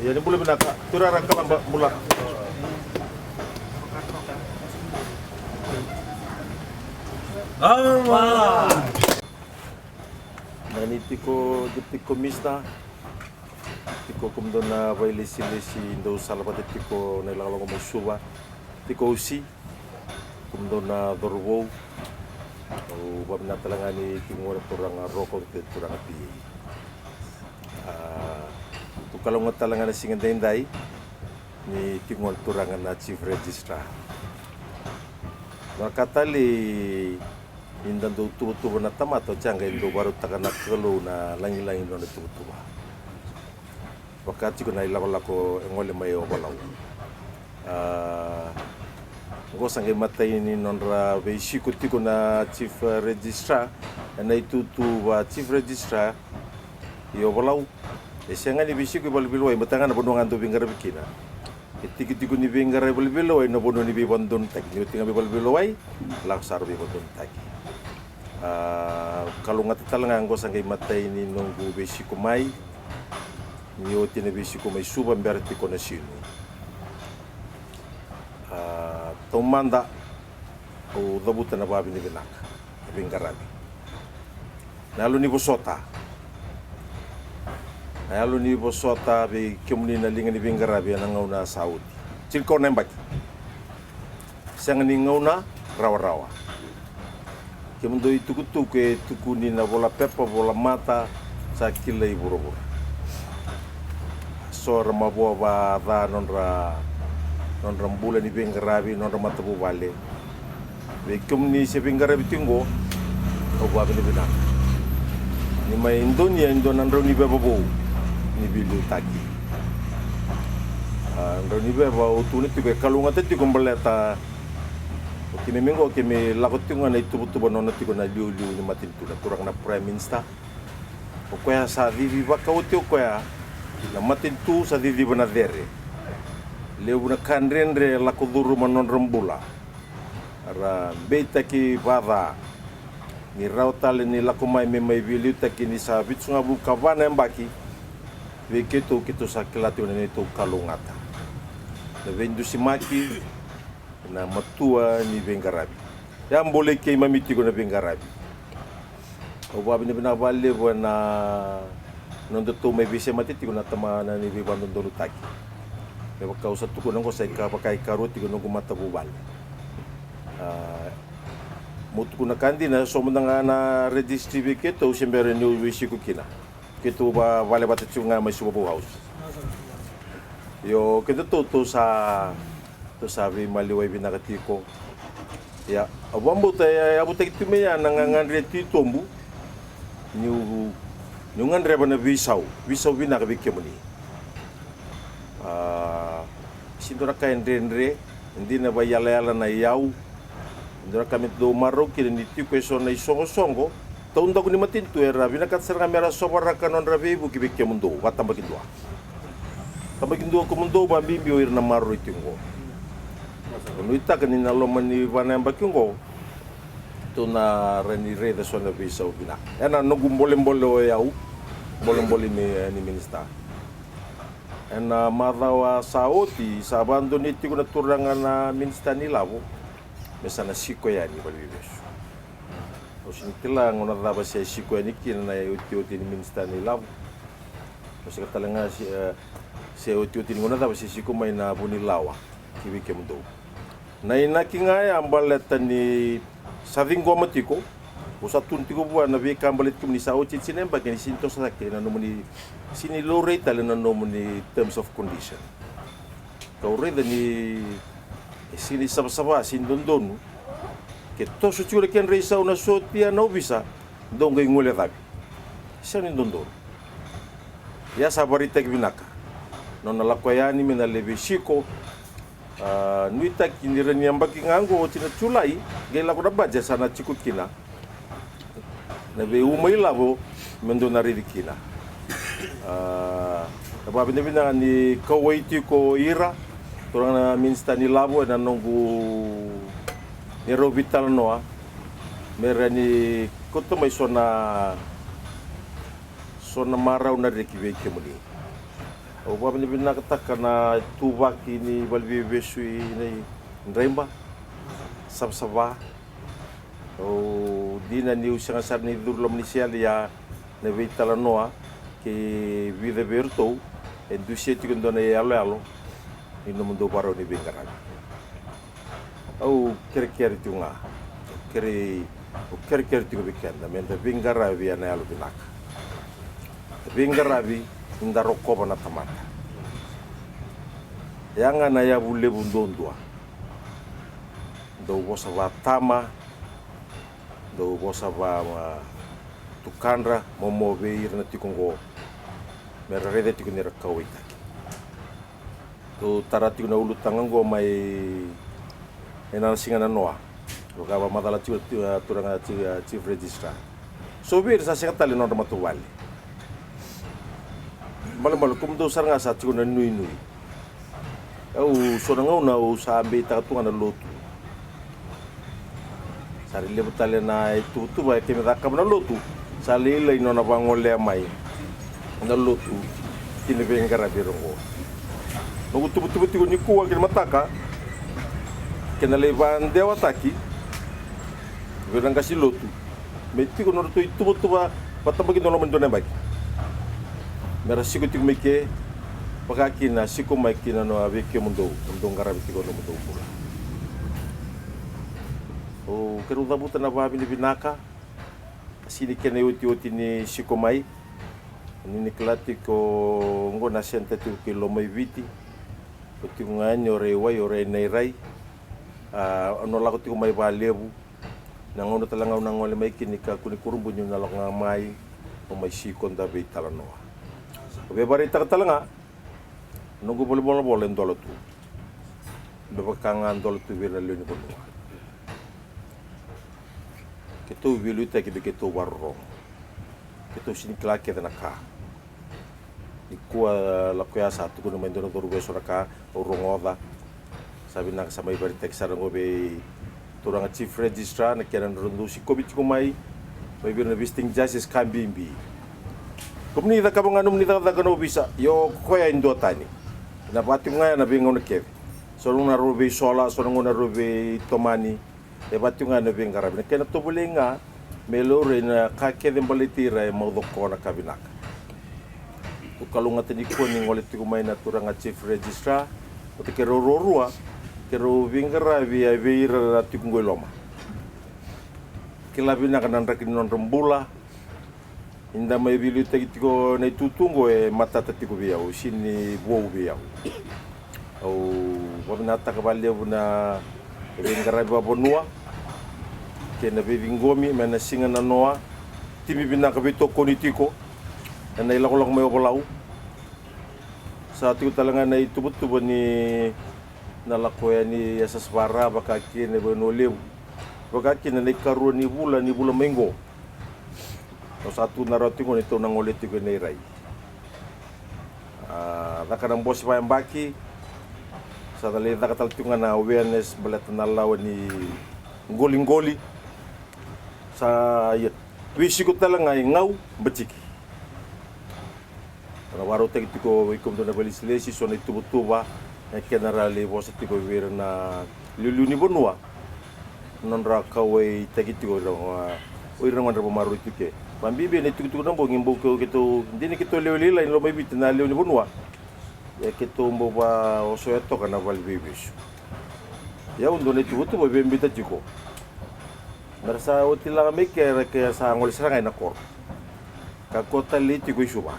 Yani boleh binaka turara kalamba bulat. Nani tiko mista tiko kumdona vailesi ndo salabate tiko nelagalongo masuba tiko usi kumdona dorwo o babna talangani tingore turanga roko te turanga pi tu kalau ngatalangana singandendai ni tingol turanga na chief registrar makatali indan do tubu na tamato changa indo baru takana kelo na langi no tubu wakati kuna ilawala ko ngole mayo balau go sange matai ni nonra beishi kutiko na chief registrar na itu wa chief registrar yo balau esenga ni bishi ko balbilo ay matanga na bonongan do bingara bikina tiki-tiki ni bingara balbilo ay no bono ni bibandon tak ni tinga balbilo ay laksar bibandon tak kalau ngatatalanga go sange matai ni nongu bishi ko mai ni o tine bishi ko mai suba mberti ko na sino tomanda o dabuta na babi ni binaka bingarabi nalo ni bosota be kemuni na linga ni bingarabi na ngauna saudi cilko nembaki sang ni ngauna rawa-rawa kemundo itu ke tukuni na bola pepa bola mata sa kilai buru-buru sor mabua ba da nonra mbula ni bingarabi nonra matabu bale be kemuni se bingarabi tingo o babi ni binaka ni mai Indonesia nandro ni bebo ni bilu taki nandro ni bebo utuni tibe kalunga teti kombaleta kini mengo kemi lakotinga na itu nona tiko na liu ni matintu na turang na prime minister o koya sa vivi baka uti o koya na matintu sa vivi bana dere leu na kanrenre lakoduru manon rembula ara beita ki bada ni rautale ni lakomai me mai biliu taki ni sa bitsunga bu kavana mbaki ve keto sa kilatu ni to kalungata na vendu simaki na matua ni bengarabi yang boleh ke mamiti ko na bengarabi o babi ni binabale na nondo to may bise matiti ko na tamana ni bibandon dolo taki e bakau sa tuko nang ko sa pakai karoti ko nang matabubal mutu kuna kandi na somandanga na registry keto sembere ni wisi ko kina keto ba vale bata tsunga mai subo house yo keto to sabi maliway binakatiko ya abambo tay abuta kitume ya nangangandre titombu ni ngandre bana visaw binakabikemuni sindora kaendre hindi na ba yala na yaw ndora kami do maro kire ni tiko so na songo taunda ko ni matintu era binakat serga mera sobara kanon rabi bu kibike mundo watamba kindo ko mundo ba bimbio irna maro itingo nuita kanina lomani vana bakingo to na reni reda so na visa ubina ena no gumbole yau bolembole ni minista ena madawa saoti sabando ni tigo na turanga na minista ni lavo mesana siko ya ni balibes o sintila ngona daba se siko ni kina na uti ni minista ni lavo kasi katalanga se uti ngona daba se siko mai na buni lawa kibike mundo na inakinga ya ambaleta ni savingo matiko usatun tiko buwa na vika ambalet kumni sa ochi chinemba kini sinto sa kina nomuni sini low rate tala na nomuni terms of condition kau reda ni sini sabasaba sindondonu ke to su chura ken reisa una sotia no bisa donga ngole dabi sani dondon ya sabarita binaka nona lakoyani mena lebe shiko nuita kinira ni ambaki ngango tina chulai gela ko baja sana chikut kina na be umai labo mendo na ridikina ba bina ni kawaiti ko ira torang na minsta ni labo na nongu ni robital noa mera ni koto mai sona marau na rekibe kemuni o ba ni binakataka na tubaki ni balbebesu ni ndremba sabsaba o dina ni usanga sar ni durlom ni sialia na vitala noa ke vida berto e dusieti con dona alo ino mundo paro ni bengara au kere tunga kere tunga bikenda menta bengara via na alo binaka bengara vi inda rokoba na tamata yanga na ya bule bundondua do bosa va tama do bosa va tukandra momo veir na tikongo mera rede tikonira kawita do tarati na ulu tangango mai ena singa na noa do kaba madala turanga chief registrar so vir sa singa tali no matu wali mal kum do saranga sa tikona nui au sonanga na o sa be ta tunga na lotu sari le butale na itu ba ke me daka na lotu sali le no na bangole mai na lotu kini bengara birongo no tu ni kuwa ke mataka ke na le van dewa taki veranga si lotu meti ko no tu itu ba patamba ki no lo mendone baki mera siku tik meke pakaki na siku mai kina no aveke mundo ngara biki ko no mundo pura o keru dabuta na babi ni binaka asili kene uti ni siku mai ni klati ko ngo na senta tu ke lo mai viti uti ngani ore nei rai no la ko tu mai ba lebu na ngono talanga na ngole mai kini ka kuni kurumbu nyu na lo ngamai o mai siku nda be talano o be bari talanga nunggu boleh ndolo tu bebakangan ndolo tu vira leni bonua ketu vilu te ketu warro ketu sini klake na ka ikua la kuya satu kuno mendoro doru beso ka urongoda sabi na samai bari tek sarango be turanga chief registrar na kenan rundu si kobiti kumai may birna visiting justice kambimbi kumni da kabanganum ni da kano bisa yo koya indotani na pati nga na bingo na kev so na robe sola so na robe tomani e pati nga na bingara na kena to bulinga melore na ka kede mbalitira e mo ko na kabinaka to kalunga tini ko ni ngole ti kumai na turanga chief registrar o te kero rorua kero bingara via veira ti kungoloma kila binaka nan rakin non rembula inda mai bilu tiko nei tutungo e matata tiko via o sini bo via o bona ta kabale bona ngara ba bonua ke na bevingomi mena singa na noa timi bina ka bito konitiko na ila kolong mai obolau sa tiko talanga nei tubutu ni na lakoya ni asas bara baka kine bono lew baka kine nei karu ni bula mengo no satu naroti ko nito nang ulit ko ni Ray. Daka ng boss pa yung baki sa dali daka taltungan na awareness balat na lawan ni goling-goli sa yun. Wisi ko talang ay ngaw bachiki. Para waro tag tiko ikom do na balislesi so na tubutuba na generally boss tiko wir na luluni bonua non ra kawai tagitiko do oi rangan ra maru tike. Pambibi na tuku nang bongin buko kito hindi na kito lewilila ino may bitin na lew ni bunwa ya kito mbo ba oso eto ka na valbibis ya undo na tuku ba bembita chiko narsa utila kami kaya sa angol sarangay na kor kakota li chiko isuba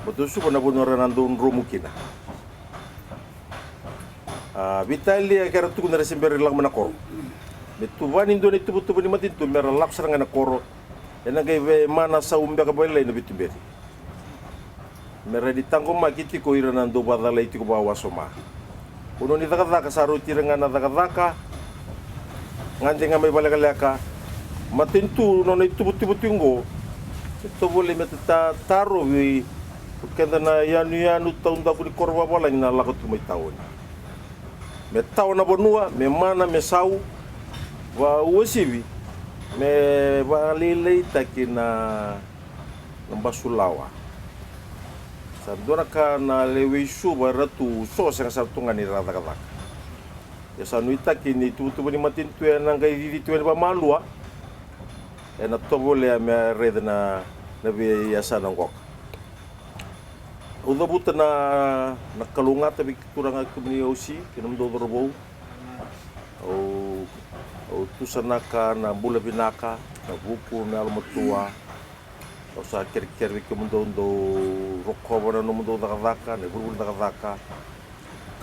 boto suko na bunora nandun rumukina vitali ya kaya tuku na resimberi lang manakor betuban indo na tuku ni matin tu mera lap sarangay na koro ena kay mana sa umbe ka boy lay na bituberi mera di tango makiti ko ira nando badala iti ko bawa soma uno ni taka sa ruti nga na taka ngande nga may balagalaka matintu no na itubuti-butingo ito boleh metata taro wi kenda na yanu taon da kuni korwa wala na lakot may taon me taon na bonua me mana me sau wa usivi me balilay takina ng basulawa Sandora ka na lewe suba ratu so sang sartungan ni rata kata. Ya sanuita kini tutu ni matin tu yang ngai di tu ba malua. Na tobo le me red na be ya sanangok. Udah buta na kalunga tapi kurang aku ni osi kinam do robo. O tu sanaka na bula binaka na buku na almatua. O sa ker ke mundo rokko na no mundo daka ne bulu daka.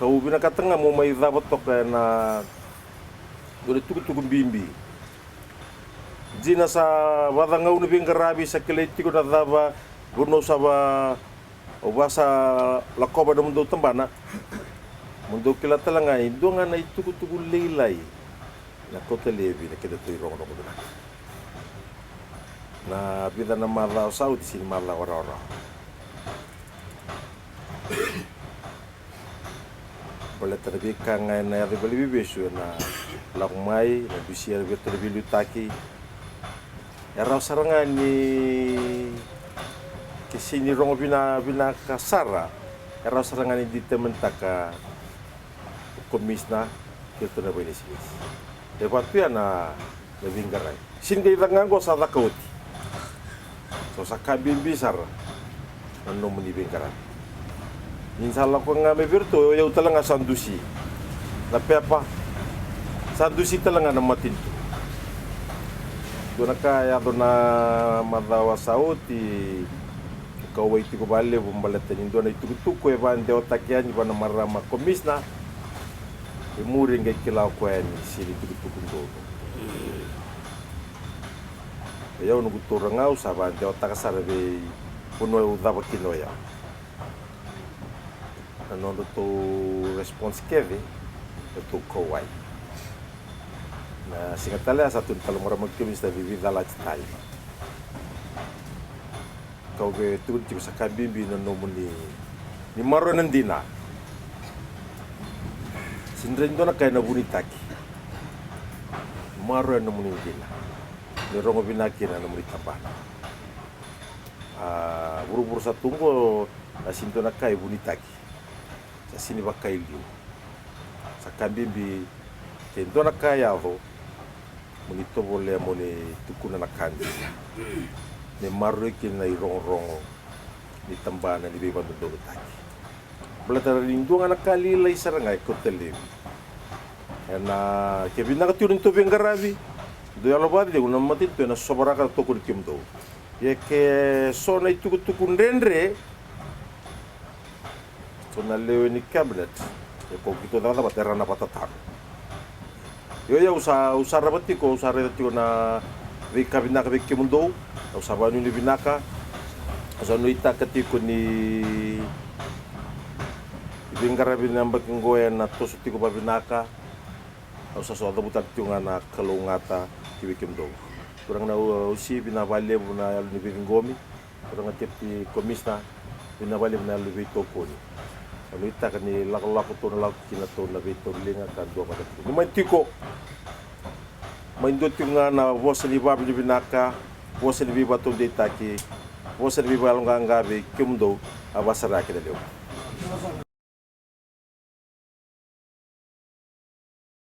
Kau binaka tengah mo mai dapat tok na dole tuku bimbi. Jina sa wadanga unu bingarabi sa keleti ko na daba gono sa ba o basa lakoba na mundo tambana. Mundo kila talanga indo nga na tuku leilai. Na kota lebi na keda tu rong no na vida na mala sau di sini mala ora boleh terbi kangai na ya boleh bisu na lakmai na bisia betul bilu taki era sarangan ni kesini rong bina kasara era sarangan di temen taka komisna kita na boleh sini debat tu na lebih garai sini kita nganggo sa takauti so sakabin bisar nanu muni bengkaran inshallah ko ngame virtu eu talanga sandusi na pepa sandusi talanga na matin dona kaya dona madawa sauti kau itu ko balle bumbalata ni dona itu tuko e bande otakiani bana marama komisna e muri ngai kilau ko ani sili tuku ndo eu no gutorangau saba de otakasara be puno dava kinoya no to response keve to kowai na singatala sa tun talomora magkimista vivida la style kau be tu ti sa kabimbi no muni ni maro nandina sindrendo na kay na bunitaki maro no muni dina de rongo binaki na muri tapana buru-buru sa tunggo asinto na kai bunitaki sa sini bakai liu sa kambimbi tento na kai avo munito bole moni tukuna na kandi ne marro ki na rongo ni tambana ni beba do taki blata lindunga na kali lai sarangai kotele na ke binaka turun to bengarabi do yalo badi de una matin to na sobaraka to ko kimdo ye ke so na tuku ndendre to na leo ni cabinet e ko kito da batera na patata yo ya usa rabati ko usa re tiko na vi kabinaka vi kimdo usa banu ni binaka usa no ita katiko ni bingarabi namba kingoya na to sutiko babinaka usa so da butat tunga na kalungata kibikim do kurang na usi binabale buna ni bingomi kurang tepi komisna binabale buna lubi tokoni ano ita kani lakolako to na kinato na bito linga kan do kada ni mantiko maindo tunga na vosa ni babi binaka vosa ni bato de taki vosa ni balonga ngabe kimdo abasara kida leo